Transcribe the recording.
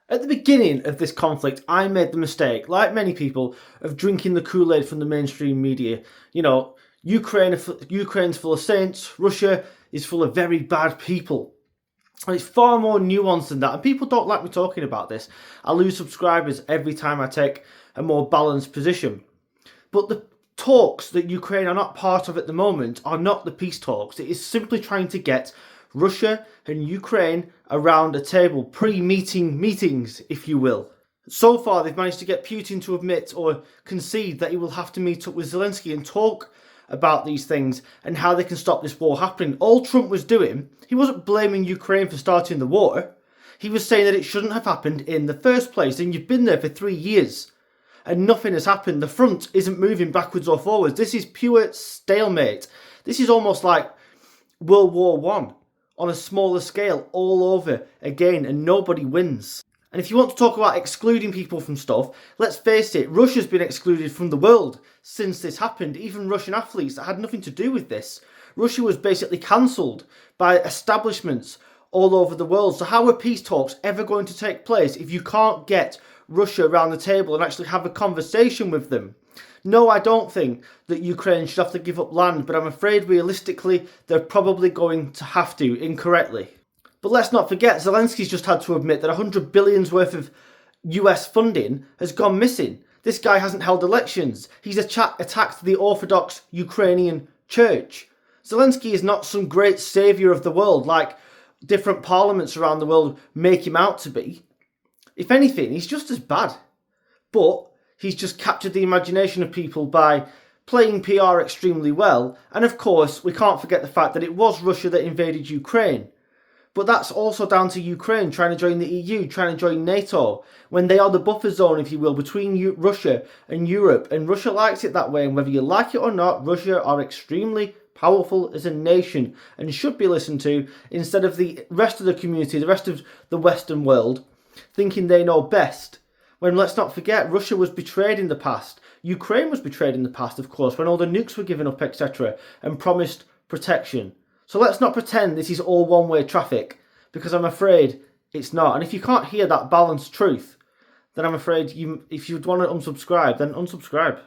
At the beginning of this conflict, I made the mistake, like many people, of drinking the Kool-Aid from the mainstream media. You know, Ukraine's full of saints, Russia is full of very bad people. And it's far more nuanced than that, and people don't like me talking about this. I lose subscribers every time I take a more balanced position. But the talks that Ukraine are not part of at the moment are not the peace talks. It is simply trying to get Russia and Ukraine around a table, pre-meeting meetings, if you will. So far, they've managed to get Putin to admit or concede that he will have to meet up with Zelensky and talk about these things and how they can stop this war happening. All Trump was doing, he wasn't blaming Ukraine for starting the war. He was saying that it shouldn't have happened in the first place, and you've been there for 3 years and nothing has happened. The front isn't moving backwards or forwards. This is pure stalemate. This is almost like World War One on a smaller scale all over again, and nobody wins. And if you want to talk about excluding people from stuff, let's face it, Russia's been excluded from the world since this happened. Even Russian athletes that had nothing to do with this. Russia was basically cancelled by establishments all over the world. So how are peace talks ever going to take place if you can't get Russia around the table and actually have a conversation with them? No, I don't think that Ukraine should have to give up land, but I'm afraid realistically they're probably going to have to, incorrectly. But let's not forget, Zelensky's just had to admit that 100 billions worth of US funding has gone missing. This guy hasn't held elections. He's attacked the Orthodox Ukrainian church. Zelensky is not some great saviour of the world like different parliaments around the world make him out to be. If anything, he's just as bad. But he's just captured the imagination of people by playing PR extremely well. And of course, we can't forget the fact that it was Russia that invaded Ukraine. But that's also down to Ukraine trying to join the EU, trying to join NATO, when they are the buffer zone, if you will, between Russia and Europe. And Russia likes it that way. And whether you like it or not, Russia are extremely powerful as a nation and should be listened to instead of the rest of the community, the rest of the Western world, thinking they know best. When, let's not forget, Russia was betrayed in the past. Ukraine was betrayed in the past, of course, when all the nukes were given up, etc., and promised protection. So let's not pretend this is all one-way traffic, because I'm afraid it's not. And if you can't hear that balanced truth, then I'm afraid if you'd want to unsubscribe, then unsubscribe.